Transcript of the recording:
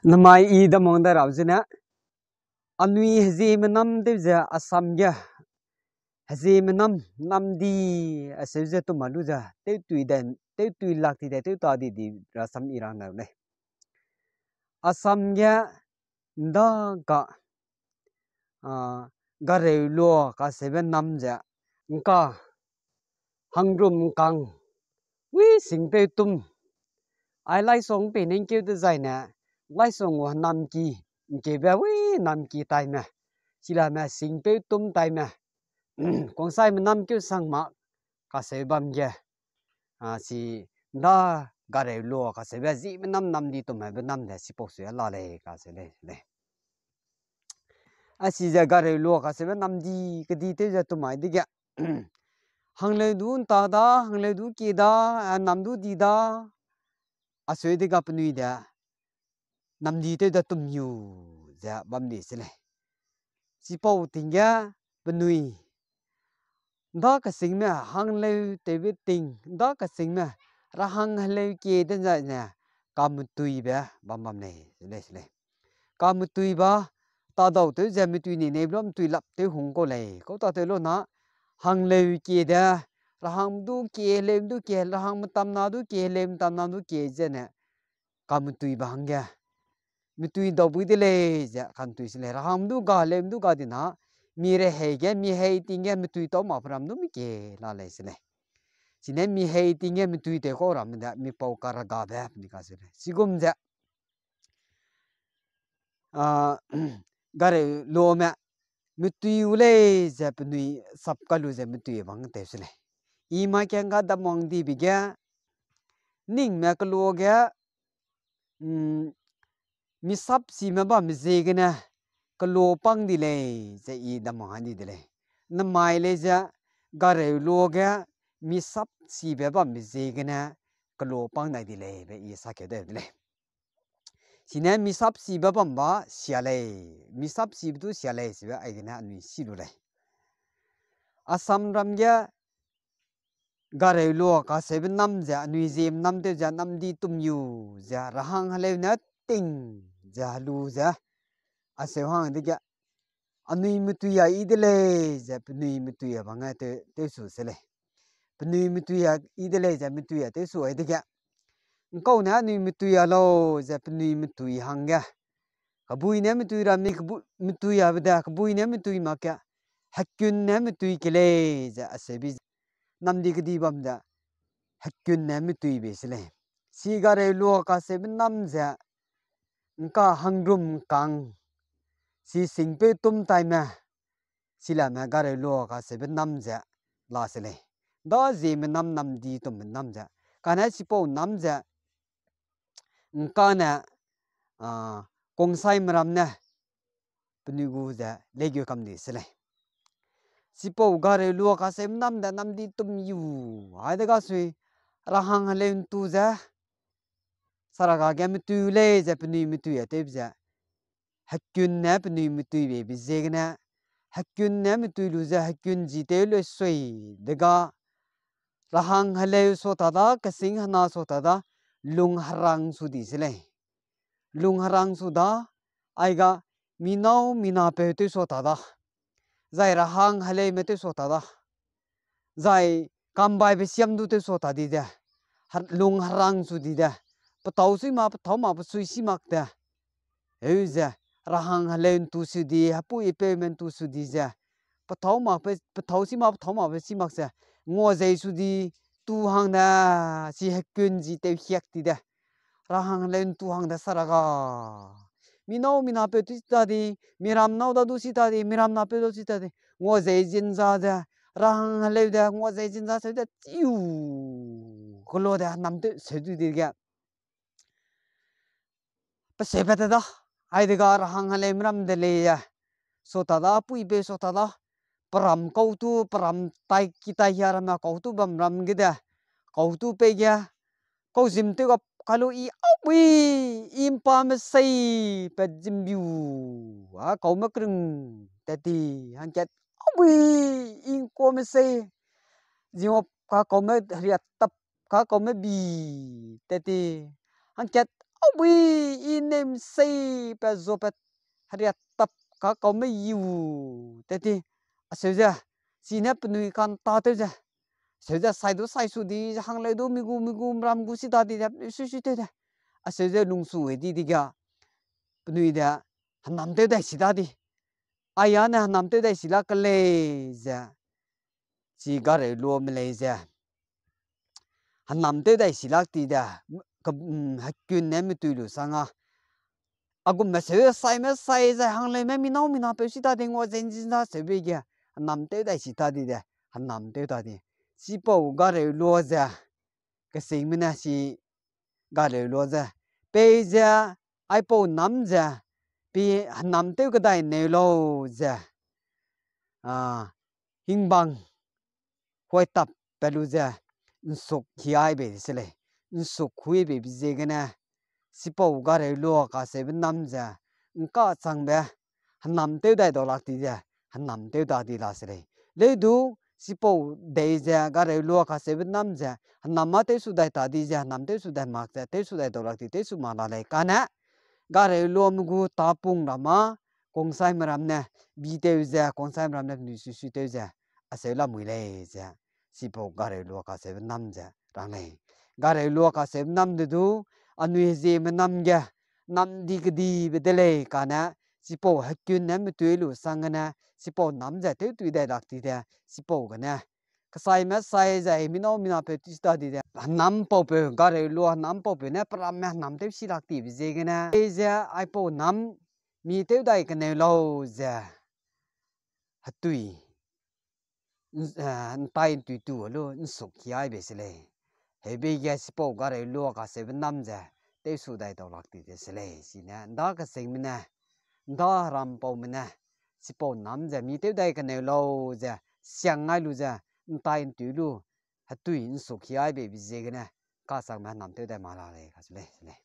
Namai I the Monda Rausina Anui Hazimanam Divza Asamya Hazimanam Namdi Aseza to Maluza, they to lucky that you thought the Rasam Iran. Asamya Da Gare Law Ka Seven Namja Nka Hangrum Kang We sing Petum. I like song painting give designer. Like song Namki Giveaway Namki time. Sila mà sinh pe tum tai mà con sai mà năm kêu sang mà cả sẽ băm kia si đó gà rêu lúa cả sẽ bây giờ mà năm đi tụi mày bên năm để si bốc sữa la lề cả sẽ lề si giờ gà rêu lúa cả sẽ bên năm đi cái đi tới giờ tụi mày đi kia hàng lệ đun ta đó hàng lệ đun kia đó năm đun đi đó sữa đi gặp nuôi đó năm đi tới giờ tụi nhiều giờ băm đi sẽ lề si bầu tình kia bên nuôi đó cái sinh mẹ hàng lêu tế biết tình đó cái sinh mẹ ra hàng lêu kia đến giờ nè cầm tùy bé băm này lấy cầm tùy ba ta đầu tới giờ mới tùy này lắm tùy lập tới hùng cô này có ta tới luôn á hàng lêu kia đó ra hàng đu kia ra hàng tam na đu kia tam na đu kia giờ nè cầm tùy ba hàng kia mới tùy đầu bữa đi lấy giờ cầm tùy lấy ra hàng đu ga đi na mi re hay cái mi hay tiếng nghe mi tùy tao mà phải làm nó mi kề là lấy xin này xin em mi hay tiếng nghe mi tùy để có làm mình mi bảo cả ra gà bé mi cái gì này chỉ cũng vậy cái lúa mẹ mi tùy u lấy giờ bên nuôi sắp cái lúa giờ mi tùy vắng thế xin này ima cái ngã đâm mong đi bị cái nín mẹ cái lúa cái mi sắp xí mà ba mi dễ cái nè cái lúa băng đi lấy giờ y đâm mong đi lấy nằm mai lấy giờ gà rêu lúa cái mi sắp xí bé ba mi dễ cái nè cái lúa băng này đi lấy bé y sao cái đấy lấy xin em mi sắp xí bé băm ba xia lấy mi sắp xí tu xia lấy xí bé ai cái nè anh mi xí lấy asam ram cái gà rêu lúa cả sẽ bên năm giờ anh mi dìm năm tới giờ năm đi tum yu giờ ra hàng lấy nè ting giờ lu giờ sẽ hoang đi cái anh mi tùy ai đi lấy giờ anh mi tùy bằng ngay tới số sẽ lấy anh mi tùy ai đi lấy giờ mi tùy tới số ấy đi cái câu này anh mi tùy alo giờ anh mi tùy hàng cái bùi này mi tùy ra mi tùy à bây giờ bùi này mi tùy mà cái hạt菌này mi tùy cái lấy giờ sẽ bị năm đi cái đi băm giờ hạt菌này mi tùy bị sẽ lấy xí gà rêu lúa cả sẽ bên năm giờ cả hàng rum càng si sinh pe tum tai mà si là mà gà rêu lúa cả sẽ bên năm giờ là sẽ lấy đó gì mà năm đi tụm mình năm giờ cái này chỉ bảo năm giờ cái này công sai mà làm nè bên người giờ lấy cái cầm đi sẽ lấy chỉ bảo gà rêu lúa cả sẽ năm đi tụm yêu ai đó cái gì ra hàng lên tu giờ sara cái mình tu lấy giờ bên mình tu ở đây giờ hạt菌nè bên mình tu về bây giờ cái nè hạt菌nè mình tu lu giờ hạt菌gì tới lu suy để cái ra hàng lên số ta đó cái sinh hana số ta đó lung harang su đi sẽ lung harang su đó ai ga mina pe tu số ta đó zai ra hàng lên me tu số ta đó zai cam bai be siam du tu số ta đi ra lung harang su đi ra bắt đầu suy mà bắt đầu mà bắt suy si mặc ra ấy giờ ra hàng lên tu su đi hapu ipe men tu su đi ra bắt đầu mà bắt đầu si mà si mặc ra ngô dây su đi tu hàng na si hạt菌gì tới hiếc đi ra ra hàng lên tu hàng na saraga mina pe tu ta đi miram nau da du si ta đi miram na pe du si ta đi ngô dây jin ra ra hàng lên ra ngô dây jin ra sẽ ra chiu cái lô đó nằm tới sẽ đi ra bắt sẽ bắt đó ai đi ra hàng lên miram de le ya so ta da pui be so ta da param kau tu param tai kita ya ram kau tu bam ram gida kau tu pe ya kau zim tu kalau i awi impa me sei pe jim biu kau ma krung tati hangkat awi in ko me sei jingop ka kau me riat tap ka kau me bi tati hangkat ôi in em say pe zo pe haria tập cả có mấy yêu thế thì sao giờ xin hấp nuôi con ta thế giờ sao giờ sai số đi hàng lại đó mi gu ram gu si ta đi su thế thế sao giờ nung su đi đi cả nuôi đã hắn nằm thế đây si ta đi ai anh hắn nằm thế đây si la cái lệ giờ chỉ cái này luôn Malaysia hắn nằm thế đây si la đi đã cái hạt菌này mới tùy được sang à cũng mà sai ra hàng lại mi nào bây giờ ta đi ngồi trên trên ta sẽ bị cái hắn nằm thế đây si ta đi đã hắn nằm thế ta đi chỉ bảo cái này luôn ra cái gì mình là chỉ cái này luôn ra bây giờ ai bảo nằm ra bị hắn nằm thế cái đây này lâu ra hình bằng quay tập bây giờ sụp khi ai bị thế này sụp khui bị gì cái này si bảo cái này luôn cả sẽ bị nằm ra cả sang bé hắn nằm tiêu đại đồ lạc đi ra hắn nằm tiêu đại đi là thế này lấy đủ si bảo đại ra cái này luôn cả sẽ bị nằm ra hắn nằm mà tiêu su đại ta đi ra nằm tiêu su đại mặc ra tiêu su đại đồ lạc đi tiêu su mà là này cái này cái này luôn mình ta pung làm mà công sai mà làm nè bị tiêu ra công sai mà làm nè nữ su tiêu ra sẽ là mười lẻ ra si bảo cái này luôn cả sẽ bị nằm ra rằng này cái này luôn cả sẽ bị nằm được anh nuôi gì mà nằm ra nằm đi cái đi về đây này cả nè si bảo hết chuyện nè mới tuổi lúa sang cái nè si bảo nằm ra tới tuổi đại lạc đi ra si bảo cái nè cái sai ra mình nói phải đi đi ra nằm bảo về cái này luôn nằm bảo về nè para mẹ nằm tới si lạc đi về gì cái nè bây giờ ai bảo nằm mi tới đây cái này lâu ra hết tuổi tay tuổi luôn sụp khi ai về này hệ bây giờ si bảo cái này luôn cả sẽ nằm ra tới số đại đầu lạc đi thế này xin nè đó cái gì mình nè đó làm bảo mình nè si bảo nằm ra mi tới đây cái này lâu ra sáng ngày luôn ra tay tuổi luôn hết tuổi sụp khi ai về gì cái nè cả sang mà nằm tới đây mà là này cái này